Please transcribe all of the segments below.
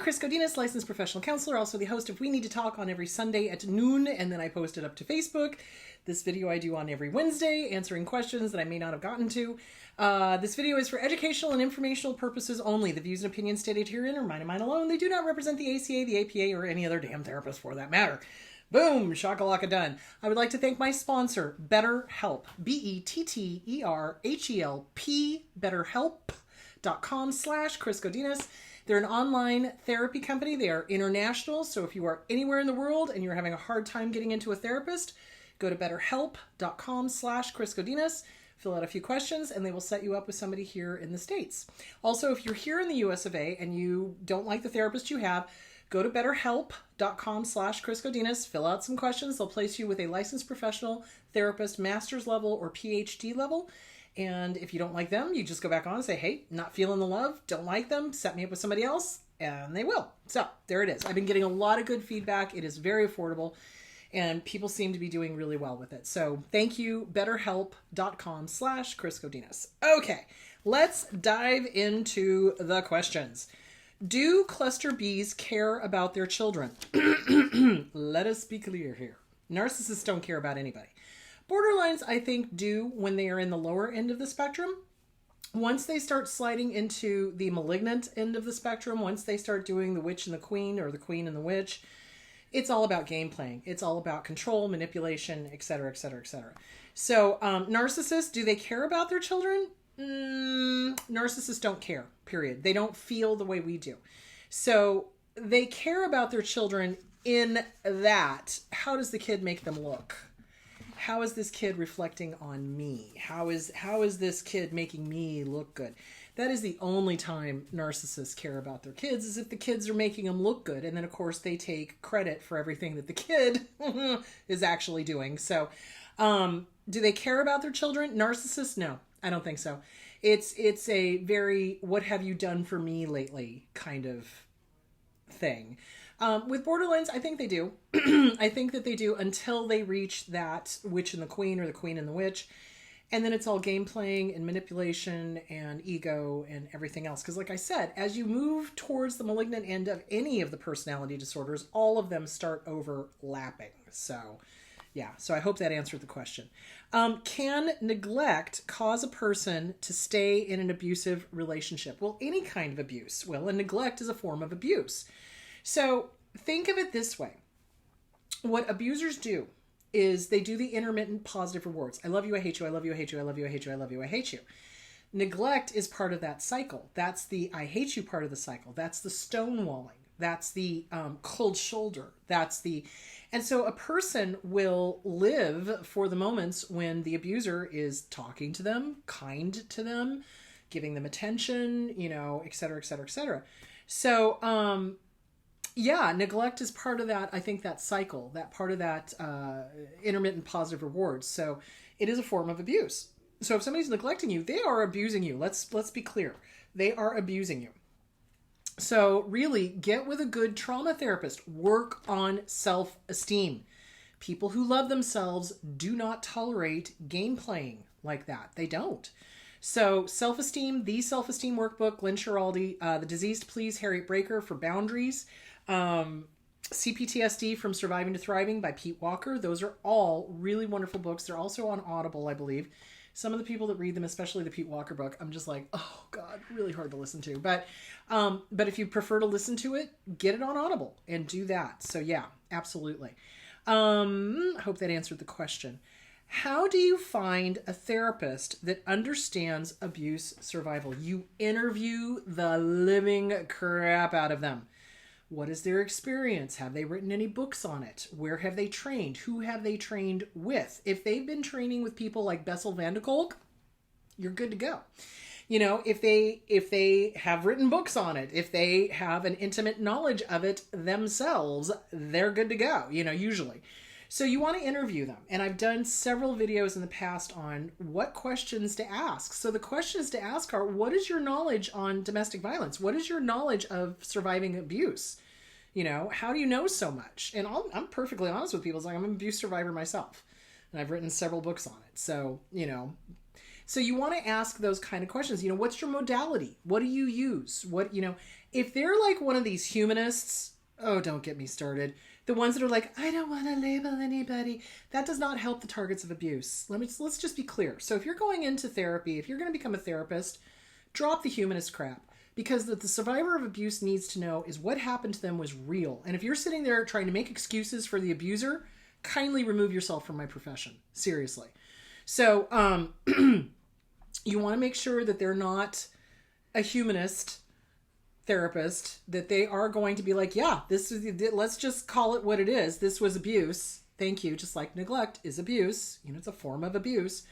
Chris Godinez, licensed professional counselor, also the host of We Need to Talk on every Sunday at noon, and then I post it up to Facebook. This video I do on every Wednesday, answering questions that I may not have gotten to. This video is for educational and informational purposes only. The views and opinions stated herein are mine and mine alone. They do not represent the ACA, the APA, or any other damn therapist for that matter. Boom, shakalaka done. I would like to thank my sponsor, BetterHelp, BetterHelp, BetterHelp.com/Chris Godinez. They're an online therapy company. They are international, so if you are anywhere in the world and you're having a hard time getting into a therapist, go to BetterHelp.com/Chris Godinez, fill out a few questions, and they will set you up with somebody here in the States. Also, if you're here in the US of A and you don't like the therapist you have, go to BetterHelp.com/Chris Godinez, fill out some questions. They'll place you with a licensed professional therapist, master's level or PhD level. And if you don't like them, you just go back on and say, hey, not feeling the love, don't like them, set me up with somebody else, and they will. So there it is. I've been getting a lot of good feedback. It is very affordable, and people seem to be doing really well with it. So thank you, BetterHelp.com/Chris Godinez. Okay, let's dive into the questions. Do cluster Bs care about their children? Let us be clear here. Narcissists don't care about anybody. Borderlines, I think, do when they are in the lower end of the spectrum. Once they start sliding into the malignant end of the spectrum, once they start doing the witch and the queen or the queen and the witch, it's all about game playing. It's all about control, manipulation, etc., etc., etc. So narcissists, do they care about their children? Narcissists don't care, period. They don't feel the way we do. So they care about their children in that, how does the kid make them look? How is this kid reflecting on me? How is this kid making me look good? That is the only time narcissists care about their kids, is if the kids are making them look good. And then, of course, they take credit for everything that the kid is actually doing. So do they care about their children? Narcissists? No, I don't think so. It's a very, what have you done for me lately kind of thing. With borderlines, I think they do. I think that they do until they reach that witch and the queen or the queen and the witch. And then it's all game playing and manipulation and ego and everything else. Because like I said, as you move towards the malignant end of any of the personality disorders, all of them start overlapping. So yeah, so I hope that answered the question. Can neglect cause a person to stay in an abusive relationship? Well, any kind of abuse will, and neglect is a form of abuse. So think of it this way. What abusers do is they do the intermittent positive rewards. I love you, I hate you, I love you, I hate you, I love you, I hate you, I love you, I hate you. Neglect is part of that cycle. That's the I hate you part of the cycle. That's the stonewalling. That's the cold shoulder. And so a person will live for the moments when the abuser is talking to them, kind to them, giving them attention, et cetera, et cetera, et cetera. So, yeah, neglect is part of that, I think, that cycle, that part of that intermittent positive rewards. So it is a form of abuse. So if somebody's neglecting you, they are abusing you. Let's be clear. They are abusing you. So really, get with a good trauma therapist. Work on self-esteem. People who love themselves do not tolerate game playing like that. They don't. So self-esteem, the self-esteem workbook, Lynn Schiraldi, The Disease to Please, Harriet Breaker for Boundaries, CPTSD from Surviving to Thriving by Pete Walker. Those are all really wonderful books. They're also on Audible, I believe. Some of the people that read them, especially the Pete Walker book, I'm just like, oh God, really hard to listen to. But if you prefer to listen to it, get it on Audible and do that. So yeah, absolutely. I hope that answered the question. How do you find a therapist that understands abuse survival? You interview the living crap out of them. What is their experience? Have they written any books on it? Where have they trained? Who have they trained with? If they've been training with people like Bessel van der Kolk, you're good to go. If they have written books on it, if they have an intimate knowledge of it themselves, they're good to go, usually. So you want to interview them. And I've done several videos in the past on what questions to ask. So the questions to ask are, what is your knowledge on domestic violence? What is your knowledge of surviving abuse? How do you know so much? And I'm perfectly honest with people. It's like, I'm an abuse survivor myself. And I've written several books on it. So, so you want to ask those kind of questions. What's your modality? What do you use? If they're like one of these humanists, oh, don't get me started. The ones that are like, I don't want to label anybody. That does not help the targets of abuse. Let's just be clear. So if you're going into therapy, if you're going to become a therapist, drop the humanist crap. Because what the survivor of abuse needs to know is what happened to them was real. And if you're sitting there trying to make excuses for the abuser, kindly remove yourself from my profession. Seriously. So you want to make sure that they're not a humanist therapist, that they are going to be like, yeah, let's just call it what it is. This was abuse. Thank you. Just like neglect is abuse. It's a form of abuse.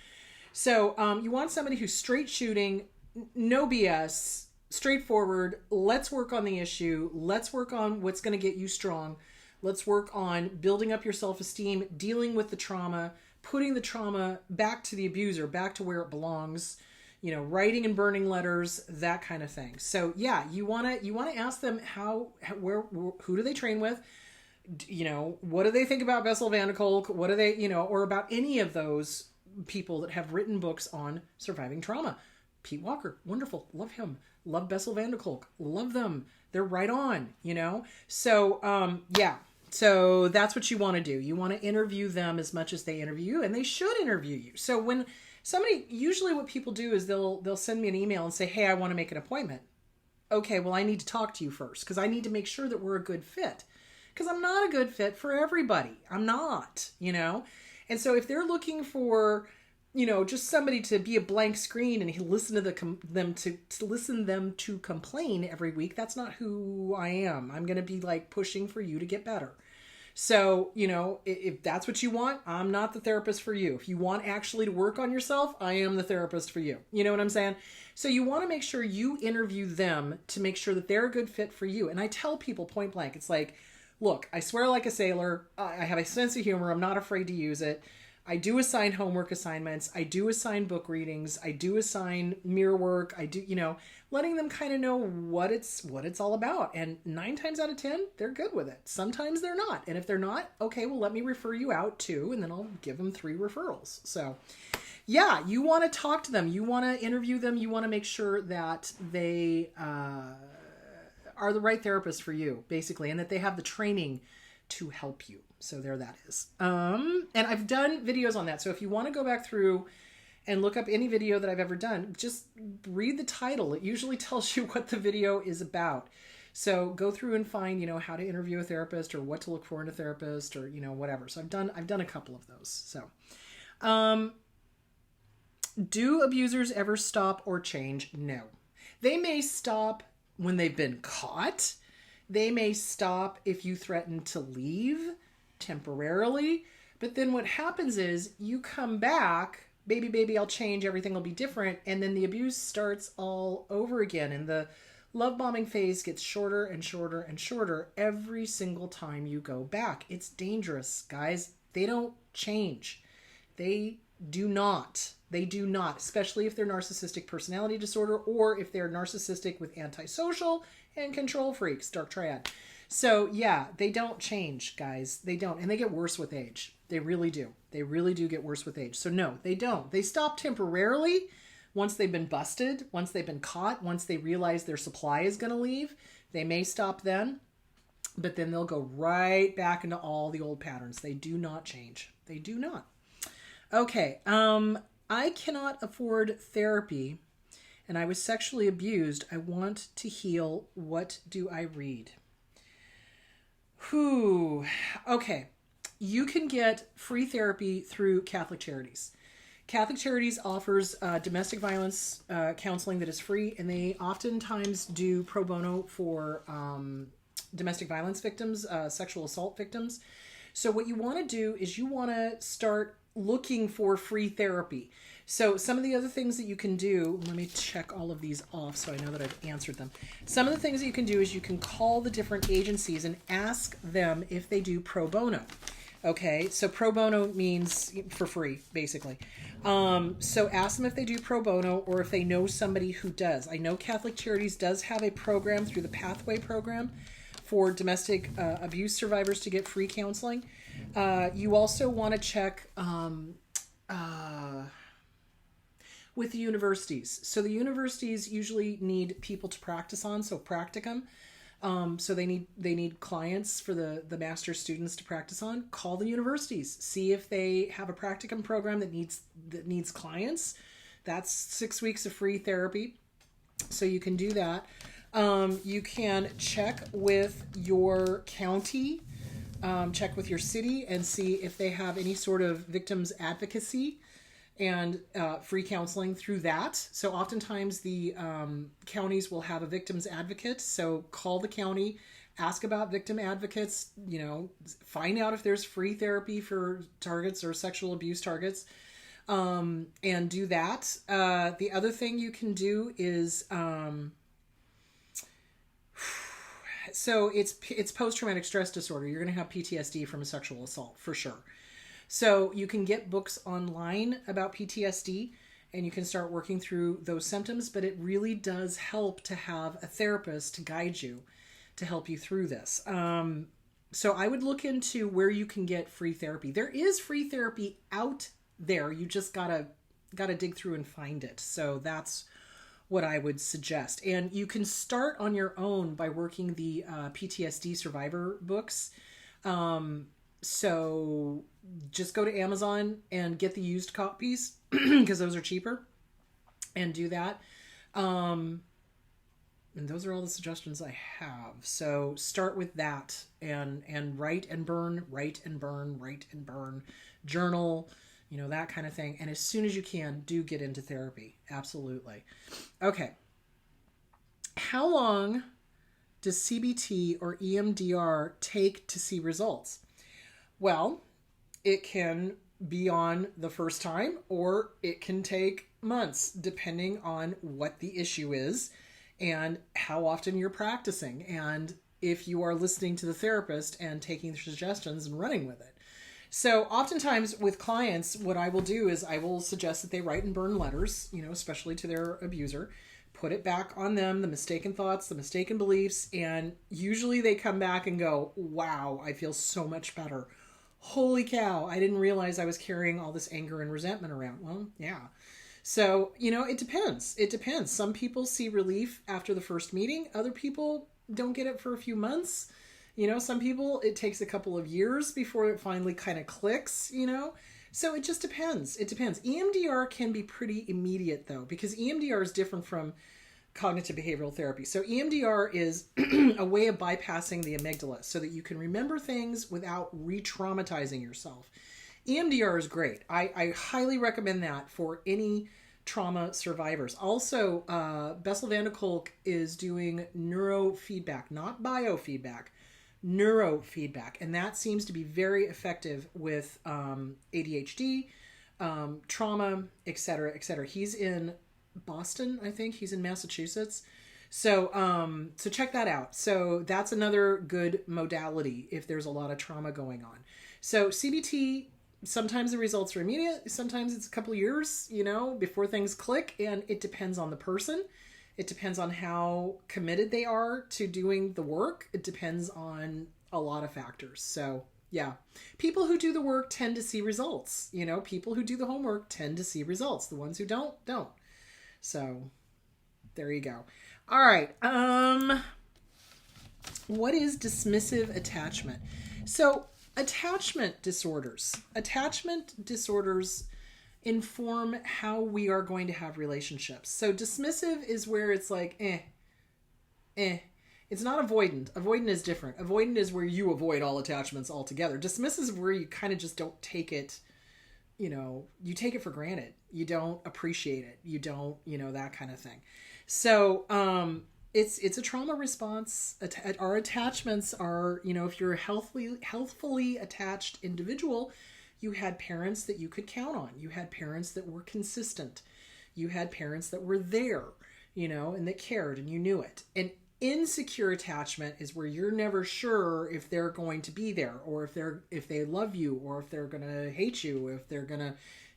So you want somebody who's straight shooting, no BS, straightforward. Let's work on the issue. Let's work on what's going to get you strong. Let's work on building up your self-esteem, dealing with the trauma, putting the trauma back to the abuser, back to where it belongs, writing and burning letters, that kind of thing. So yeah, you want to ask them who do they train with? What do they think about Bessel van der Kolk? What do they, or about any of those people that have written books on surviving trauma? Pete Walker, wonderful. Love him. Love Bessel van der Kolk. Love them. They're right on, So, yeah. So that's what you want to do. You want to interview them as much as they interview you, and they should interview you. So when usually what people do is they'll send me an email and say, hey, I want to make an appointment. Okay, well, I need to talk to you first because I need to make sure that we're a good fit. Because I'm not a good fit for everybody. I'm not, And so if they're looking for, just somebody to be a blank screen and listen to them to complain every week, that's not who I am. I'm going to be like pushing for you to get better. So, if that's what you want, I'm not the therapist for you. If you want actually to work on yourself, I am the therapist for you. You know what I'm saying? So you want to make sure you interview them to make sure that they're a good fit for you. And I tell people point blank, it's like, look, I swear like a sailor. I have a sense of humor. I'm not afraid to use it. I do assign homework assignments. I do assign book readings. I do assign mirror work. I do, letting them kind of know what it's all about. And 9 times out of 10, they're good with it. Sometimes they're not. And if they're not, okay, well, let me refer you out too. And then I'll give them 3 referrals. So yeah, you want to talk to them. You want to interview them. You want to make sure that they are the right therapist for you, basically, and that they have the training to help you. So there that is. And I've done videos on that. So if you want to go back through and look up any video that I've ever done, just read the title. It usually tells you what the video is about. So go through and find, how to interview a therapist or what to look for in a therapist or, whatever. So I've done a couple of those. So, do abusers ever stop or change? No. They may stop when they've been caught. They may stop if you threaten to leave temporarily. But then what happens is you come back, baby, I'll change, everything will be different. And then the abuse starts all over again. And the love bombing phase gets shorter and shorter and shorter every single time you go back. It's dangerous, guys. They don't change. They do not, especially if they're narcissistic personality disorder or if they're narcissistic with antisocial and control freaks, dark triad. So yeah, they don't change, guys. They don't. And they get worse with age. They really do. They really do get worse with age. So no, they don't. They stop temporarily once they've been busted, once they've been caught, once they realize their supply is going to leave. They may stop then, but then they'll go right back into all the old patterns. They do not change. They do not. Okay. I cannot afford therapy and I was sexually abused. I want to heal. What do I read? Okay. You can get free therapy through Catholic Charities. Catholic Charities offers domestic violence counseling that is free, and they oftentimes do pro bono for domestic violence victims, sexual assault victims. So what you want to do is you want to start looking for free therapy. So some of the other things that you can do, let me check all of these off so I know that I've answered them. Some of the things that you can do is you can call the different agencies and ask them if they do pro bono. Okay, so pro bono means for free, basically. So ask them if they do pro bono or if they know somebody who does. I know Catholic Charities does have a program through the Pathway program for domestic abuse survivors to get free counseling. You also want to check with the universities. So the universities usually need people to practice on, so practicum. So they need clients for the master's students to practice on. Call the universities, see if they have a practicum program that needs clients. That's 6 weeks of free therapy. So you can do that. You can check with your county, check with your city, and see if they have any sort of victims advocacy and free counseling through that. So oftentimes the counties will have a victims advocate. So call the county, ask about victim advocates, find out if there's free therapy for targets or sexual abuse targets, and do that. The other thing you can do is, so it's post-traumatic stress disorder. You're going to have PTSD from a sexual assault for sure. So you can get books online about PTSD and you can start working through those symptoms, but it really does help to have a therapist to guide you, to help you through this. So I would look into where you can get free therapy. There is free therapy out there. You just gotta dig through and find it. So that's what I would suggest. And you can start on your own by working the PTSD survivor books. So just go to Amazon and get the used copies because those are cheaper, and do that. And those are all the suggestions I have. So start with that and write and burn, journal, that kind of thing. And as soon as you can, do get into therapy. Absolutely. Okay. How long does CBT or EMDR take to see results? Well, it can be on the first time, or it can take months, depending on what the issue is and how often you're practicing, and if you are listening to the therapist and taking the suggestions and running with it. So oftentimes with clients, what I will do is I will suggest that they write and burn letters, especially to their abuser, put it back on them, the mistaken thoughts, the mistaken beliefs, and usually they come back and go, wow, I feel so much better. Holy cow, I didn't realize I was carrying all this anger and resentment around. Well, yeah. So, it depends. It depends. Some people see relief after the first meeting. Other people don't get it for a few months. Some people, it takes a couple of years before it finally kind of clicks, So it just depends. It depends. EMDR can be pretty immediate, though, because EMDR is different from cognitive behavioral therapy. So EMDR is a way of bypassing the amygdala so that you can remember things without re-traumatizing yourself. EMDR is great. I highly recommend that for any trauma survivors. Also, Bessel van der Kolk is doing neurofeedback, not biofeedback, neurofeedback. And that seems to be very effective with ADHD, trauma, etc., etc. He's in Boston, I think. He's in Massachusetts. So check that out. So that's another good modality if there's a lot of trauma going on. So CBT, sometimes the results are immediate. Sometimes it's a couple of years, before things click, and it depends on the person. It depends on how committed they are to doing the work. It depends on a lot of factors. So yeah, people who do the work tend to see results. People who do the homework tend to see results. The ones who don't. So there you go. All right. What is dismissive attachment? So attachment disorders inform how we are going to have relationships. So dismissive is where it's like, It's not avoidant. Avoidant is different. Avoidant is where you avoid all attachments altogether. Dismissive is where you kind of just don't take it, you take it for granted. You don't appreciate it. You don't, that kind of thing. So, it's a trauma response. Our attachments are, if you're a healthfully attached individual, you had parents that you could count on. You had parents that were consistent. You had parents that were there, and that cared, and you knew it. And insecure attachment is where you're never sure if they're going to be there, or if they love you, or if they're going to hate you,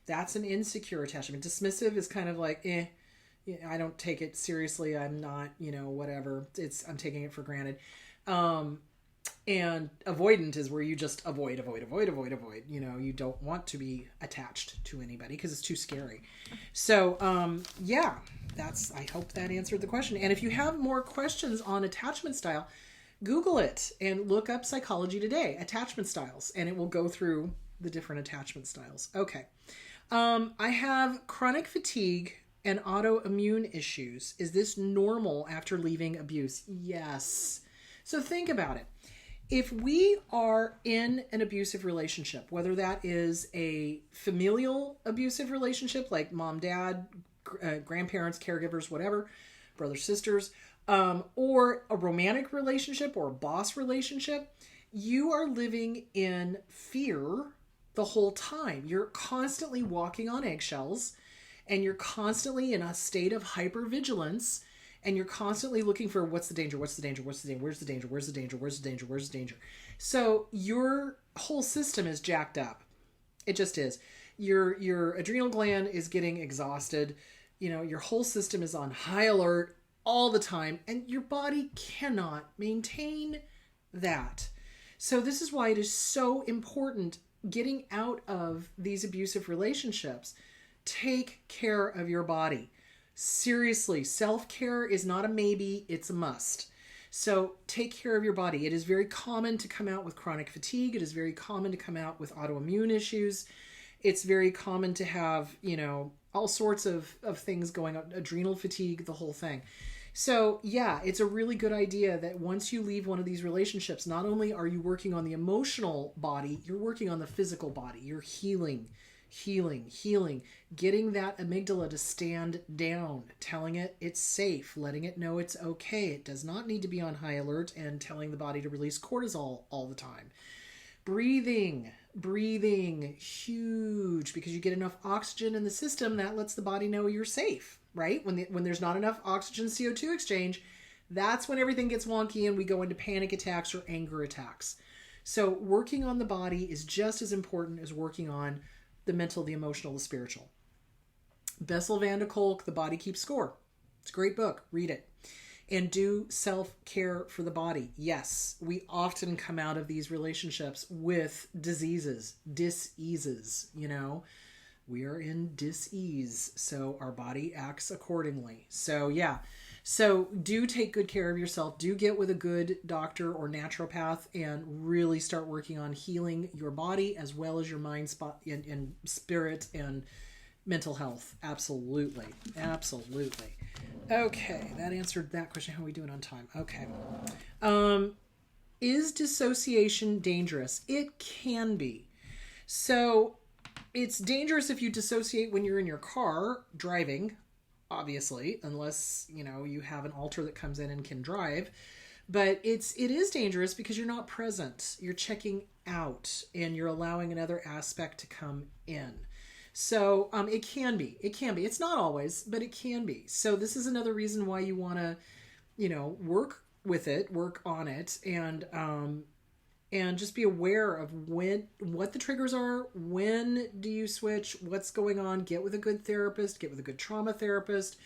that's an insecure attachment. Dismissive is kind of like, I don't take it seriously. I'm not, whatever. I'm taking it for granted. And avoidant is where you just avoid. You know, you don't want to be attached to anybody because it's too scary. So, yeah, I hope that answered the question. And if you have more questions on attachment style, Google it and look up Psychology Today, attachment styles, and it will go through the different attachment styles. Okay. I have chronic fatigue and autoimmune issues. Is this normal after leaving abuse? Yes. So think about it. If we are in an abusive relationship, whether that is a familial abusive relationship, like mom, dad, grandparents, caregivers, whatever, brothers, sisters, or a romantic relationship or a boss relationship, you are living in fear the whole time. You're constantly walking on eggshells, and you're constantly in a state of hypervigilance, and you're constantly looking for what's the danger, where's the danger, where's the danger. So your whole system is jacked up. It just is. Your adrenal gland is getting exhausted. You know, your whole system is on high alert all the time, and your body cannot maintain that. So this is why it is so important getting out of these abusive relationships. Take care of your body. Seriously, self-care is not a maybe, it's a must. So take care of your body. It is very common to come out with chronic fatigue. It is very common to come out with autoimmune issues. It's very common to have, you know, all sorts of things going on, adrenal fatigue, the whole thing. So yeah, it's a really good idea that once you leave one of these relationships, not only are you working on the emotional body, you're working on the physical body. You're healing, getting that amygdala to stand down, telling it it's safe, letting it know it's okay. It does not need to be on high alert, and telling the body to release cortisol all the time. Breathing, huge, because you get enough oxygen in the system that lets the body know you're safe, right? When there's not enough oxygen CO2 exchange, that's when everything gets wonky and we go into panic attacks or anger attacks. So working on the body is just as important as working on the mental, the emotional, the spiritual. Bessel van der Kolk, The Body Keeps Score. It's a great book. Read it. And do self-care for the body. Yes, we often come out of these relationships with diseases, dis-eases, you know. We are in dis-ease, so our body acts accordingly. So yeah, so do take good care of yourself. Do get with a good doctor or naturopath and really start working on healing your body as well as your mind, and spirit and mental health. Absolutely. Okay, that answered that question. How are we doing on time? Okay. Is dissociation dangerous? It can be. So it's dangerous if you dissociate when you're in your car driving, obviously, unless, you know, you have an alter that comes in and can drive. But it is dangerous because you're not present. You're checking out and you're allowing another aspect to come in. So it can be. It's not always, but it can be. So this is another reason why you want to, you know, work on it, and just be aware of what the triggers are, when do you switch, what's going on, get with a good therapist, get with a good trauma therapist,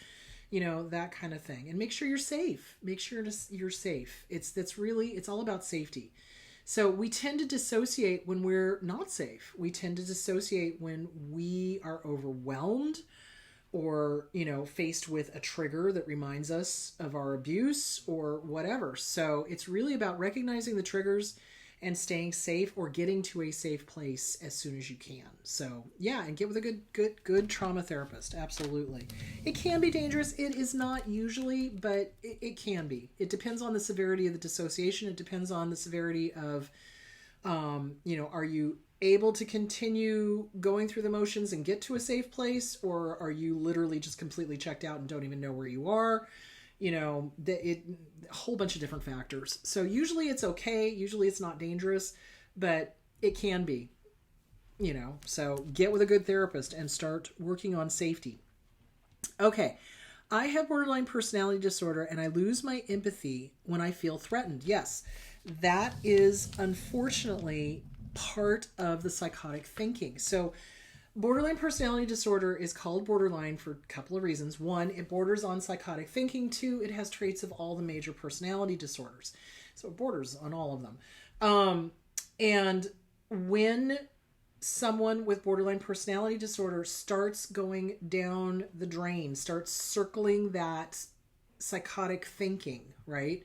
you know, that kind of thing. And make sure you're safe. Make sure you're safe. It's all about safety. So we tend to dissociate when we're not safe. We tend to dissociate when we are overwhelmed or, you know, faced with a trigger that reminds us of our abuse or whatever. So it's really about recognizing the triggers and staying safe or getting to a safe place as soon as you can. So yeah, and get with a good trauma therapist. Absolutely. It can be dangerous. It is not usually, but it can be. It depends on the severity of the dissociation. It depends on the severity of, you know, are you able to continue going through the motions and get to a safe place, or are you literally just completely checked out and don't even know where you are? You know, a whole bunch of different factors. So usually it's okay. Usually it's not dangerous, but it can be, you know. So get with a good therapist and start working on safety. Okay. I have borderline personality disorder and I lose my empathy when I feel threatened. Yes, that is unfortunately part of the psychotic thinking. So borderline personality disorder is called borderline for a couple of reasons. One, it borders on psychotic thinking. Two, it has traits of all the major personality disorders. So it borders on all of them. And when someone with borderline personality disorder starts going down the drain, starts circling that psychotic thinking, right?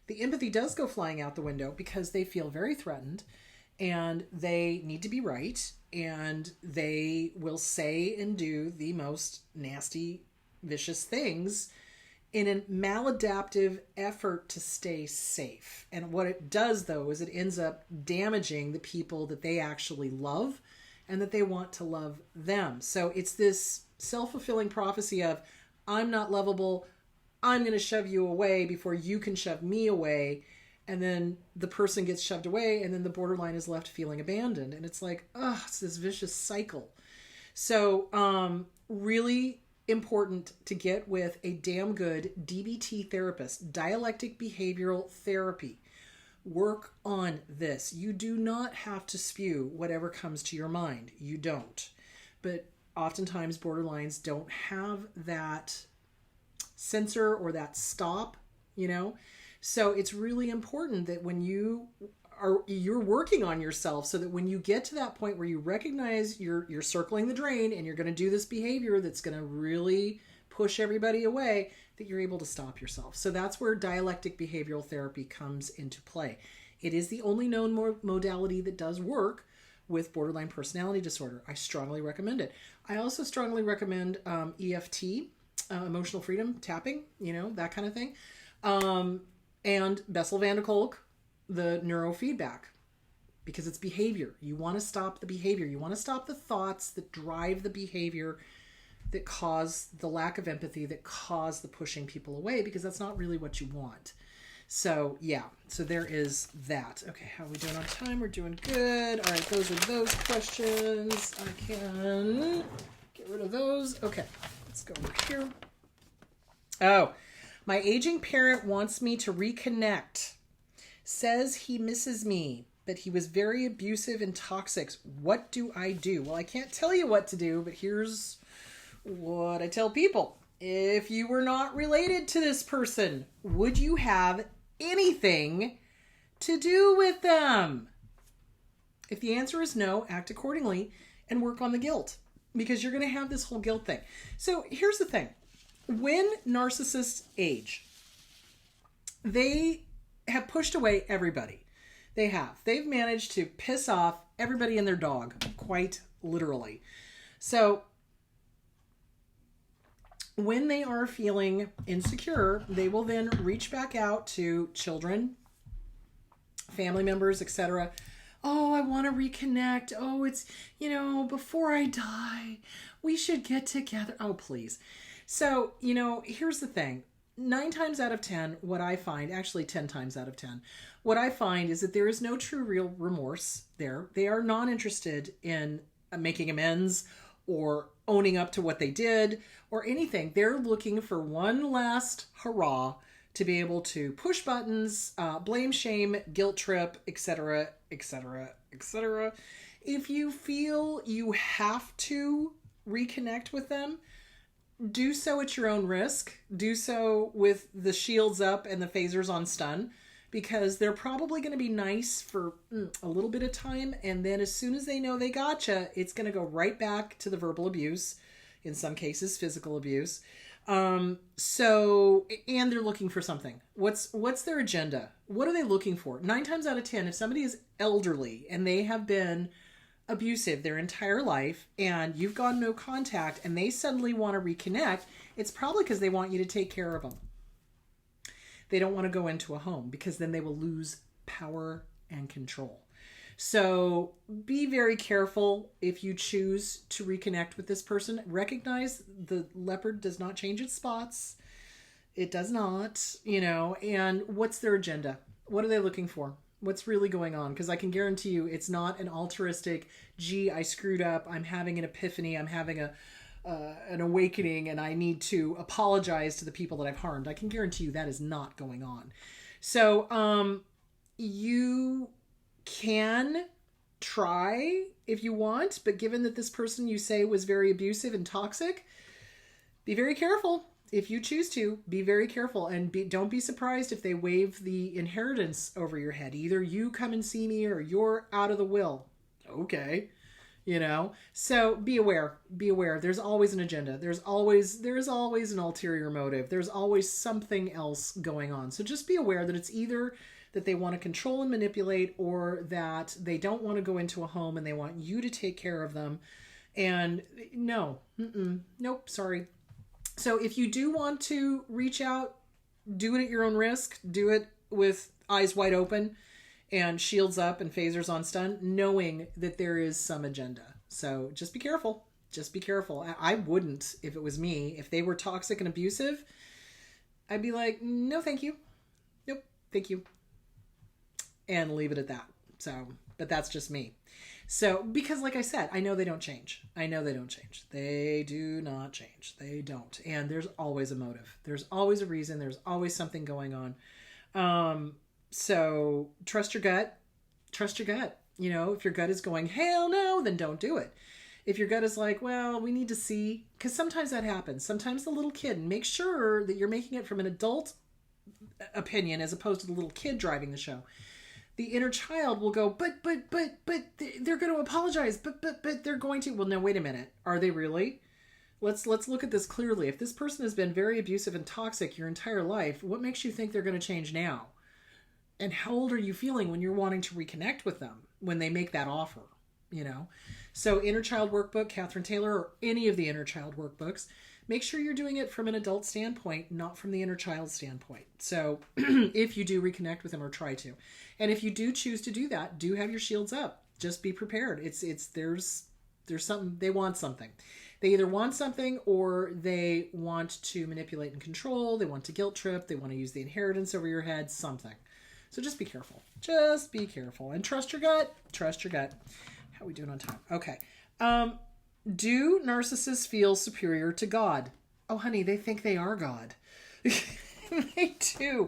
The empathy does go flying out the window because they feel very threatened and they need to be right. And they will say and do the most nasty, vicious things in a maladaptive effort to stay safe. And what it does, though, is it ends up damaging the people that they actually love and that they want to love them. So it's this self-fulfilling prophecy of, I'm not lovable, I'm going to shove you away before you can shove me away. And then the person gets shoved away, and then the borderline is left feeling abandoned. And it's like, it's this vicious cycle. So really important to get with a damn good DBT therapist, dialectic behavioral therapy. Work on this. You do not have to spew whatever comes to your mind. You don't. But oftentimes borderlines don't have that censor or that stop, So it's really important that when you're working on yourself, so that when you get to that point where you recognize you're circling the drain and you're going to do this behavior that's going to really push everybody away, that you're able to stop yourself. So that's where dialectic behavioral therapy comes into play. It is the only known modality that does work with borderline personality disorder. I strongly recommend it. I also strongly recommend EFT, emotional freedom tapping, that kind of thing. And Bessel van der Kolk, the neurofeedback, because it's behavior. You want to stop the behavior. You want to stop the thoughts that drive the behavior, that cause the lack of empathy, that cause the pushing people away, because that's not really what you want. So yeah, so there is that. Okay, how are we doing on time? We're doing good. All right, those are those questions. I can get rid of those. Okay, let's go over here. Oh, my aging parent wants me to reconnect. Says he misses me, but he was very abusive and toxic. What do I do? Well, I can't tell you what to do, but here's what I tell people. If you were not related to this person, would you have anything to do with them? If the answer is no, act accordingly and work on the guilt, because you're going to have this whole guilt thing. So here's the thing. When narcissists age, they have pushed away everybody. They've managed to piss off everybody and their dog, quite literally. So when they are feeling insecure, they will then reach back out to children, family members, etc. Oh, I want to reconnect. Oh, it's, before I die, we should get together. Oh, please. So, here's the thing. 9 times out of 10, what I find, actually 10 times out of 10, what I find is that there is no true real remorse there. They are not interested in making amends or owning up to what they did or anything. They're looking for one last hurrah to be able to push buttons, blame, shame, guilt trip, etc., etc., etc. If you feel you have to reconnect with them, do so at your own risk. Do so with the shields up and the phasers on stun, because they're probably going to be nice for a little bit of time. And then as soon as they know they gotcha, it's going to go right back to the verbal abuse, in some cases, physical abuse. And they're looking for something. What's their agenda? What are they looking for? 9 times out of 10, if somebody is elderly and they have been abusive their entire life and you've gone no contact and they suddenly want to reconnect, it's probably because they want you to take care of them. They don't want to go into a home, because then they will lose power and control. So be very careful if you choose to reconnect with this person. Recognize the leopard does not change its spots. It does not, and what's their agenda? What are they looking for? What's really going on? Because I can guarantee you it's not an altruistic, gee, I screwed up, I'm having an epiphany, I'm having an awakening, and I need to apologize to the people that I've harmed. I can guarantee you that is not going on. So you can try if you want, but given that this person you say was very abusive and toxic, be very careful. If you choose to, be very careful, and don't be surprised if they waive the inheritance over your head. Either you come and see me or you're out of the will. Okay. So be aware. There's always an agenda. There's always an ulterior motive. There's always something else going on. So just be aware that it's either that they want to control and manipulate, or that they don't want to go into a home and they want you to take care of them. And no, nope, sorry. So if you do want to reach out, do it at your own risk. Do it with eyes wide open and shields up and phasers on stun, knowing that there is some agenda. So just be careful. Just be careful. I wouldn't, if it was me. If they were toxic and abusive, I'd be like, no, thank you. Nope, thank you. And leave it at that. So, but that's just me. So, because like I said, I know they don't change. They do not change. They don't. And there's always a motive. There's always a reason. There's always something going on. So trust your gut. Trust your gut. If your gut is going, hell no, then don't do it. If your gut is like, well, we need to see, because sometimes that happens. Sometimes the little kid, make sure that you're making it from an adult opinion as opposed to the little kid driving the show. The inner child will go, but they're going to apologize, but they're going to. Well, no, wait a minute. Are they really? Let's look at this clearly. If this person has been very abusive and toxic your entire life, what makes you think they're going to change now? And how old are you feeling when you're wanting to reconnect with them when they make that offer? So Inner Child Workbook, Catherine Taylor, or any of the Inner Child workbooks, make sure you're doing it from an adult standpoint, not from the inner child standpoint. So if you do reconnect with them, or try to, and if you do choose to do that, do have your shields up. Just be prepared. There's something, they want something. They either want something, or they want to manipulate and control. They want to guilt trip. They want to use the inheritance over your head, something. So just be careful. Just be careful. And trust your gut. Trust your gut. How are we doing on time? Okay. Do narcissists feel superior to God? Oh, honey, they think they are God. They do.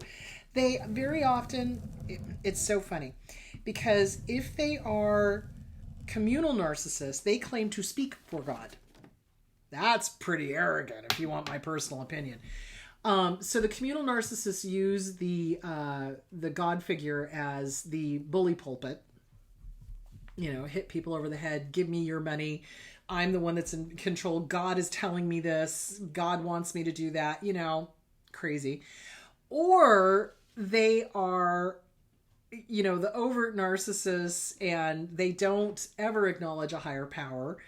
They very often, it's so funny, because if they are communal narcissists, they claim to speak for God. That's pretty arrogant, if you want my personal opinion. So the communal narcissists use the God figure as the bully pulpit. Hit people over the head, give me your money. I'm the one that's in control. God is telling me this. God wants me to do that. Crazy. Or they are, the overt narcissists, and they don't ever acknowledge a higher power.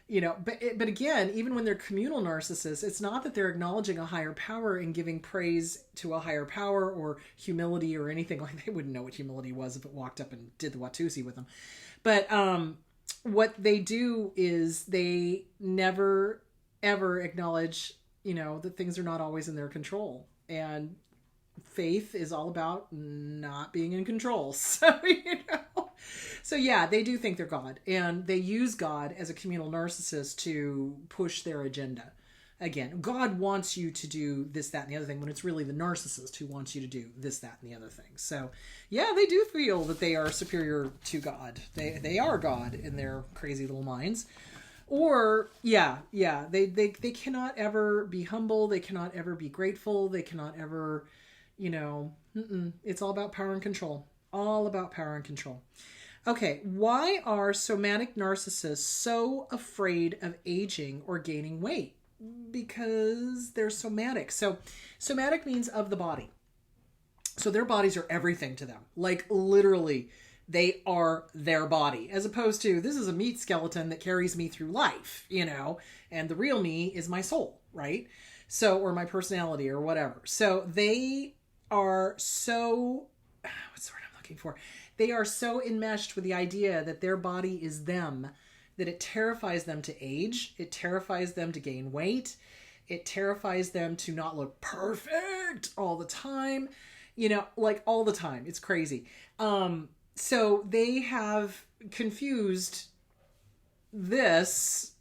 But again, even when they're communal narcissists, it's not that they're acknowledging a higher power and giving praise to a higher power or humility or anything. Like, they wouldn't know what humility was if it walked up and did the Watusi with them. But what they do is they never, ever acknowledge, that things are not always in their control. And faith is all about not being in control. So yeah, they do think they're God, and they use God as a communal narcissist to push their agenda. Again, God wants you to do this, that, and the other thing, when it's really the narcissist who wants you to do this, that, and the other thing. So yeah, they do feel that they are superior to God. They are God in their crazy little minds. Or they cannot ever be humble. They cannot ever be grateful. They cannot ever, it's all about power and control. All about power and control. Okay, why are somatic narcissists so afraid of aging or gaining weight? Because they're somatic. So somatic means of the body. So their bodies are everything to them. Like, literally, they are their body. As opposed to, this is a meat skeleton that carries me through life, and the real me is my soul, right? So, or my personality or whatever. So they are so, what's the word I'm looking for? They are so enmeshed with the idea that their body is them, that it terrifies them to age. It terrifies them to gain weight. It terrifies them to not look perfect all the time. Like all the time. It's crazy. So they have confused this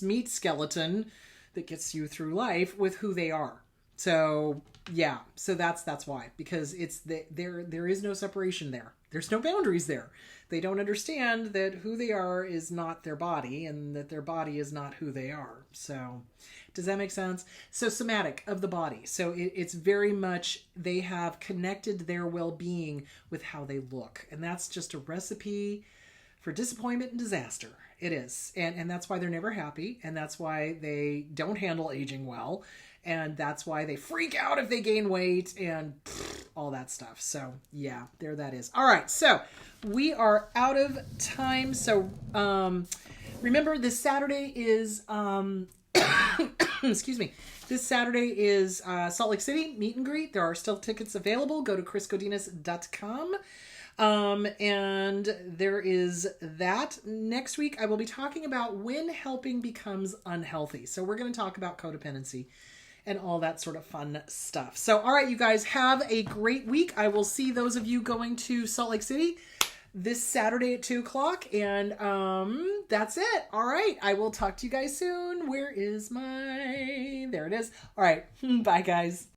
meat skeleton that gets you through life with who they are. So Yeah, so that's why, because there is no separation there. There's no boundaries there. They don't understand that who they are is not their body, and that their body is not who they are. So does that make sense? So somatic, of the body. So it's very much, they have connected their well-being with how they look. And that's just a recipe for disappointment and disaster. It is. And that's why they're never happy. And that's why they don't handle aging well. And that's why they freak out if they gain weight and all that stuff. So yeah, there that is. All right. So we are out of time. So remember, this Saturday is, excuse me, this Saturday is Salt Lake City meet and greet. There are still tickets available. Go to chriscodinas.com. And there is that. Next week, I will be talking about when helping becomes unhealthy. So we're going to talk about codependency and all that sort of fun stuff. So, all right, you guys, have a great week. I will see those of you going to Salt Lake City this Saturday at 2:00. And that's it. All right. I will talk to you guys soon. Where is my... There it is. All right. Bye, guys.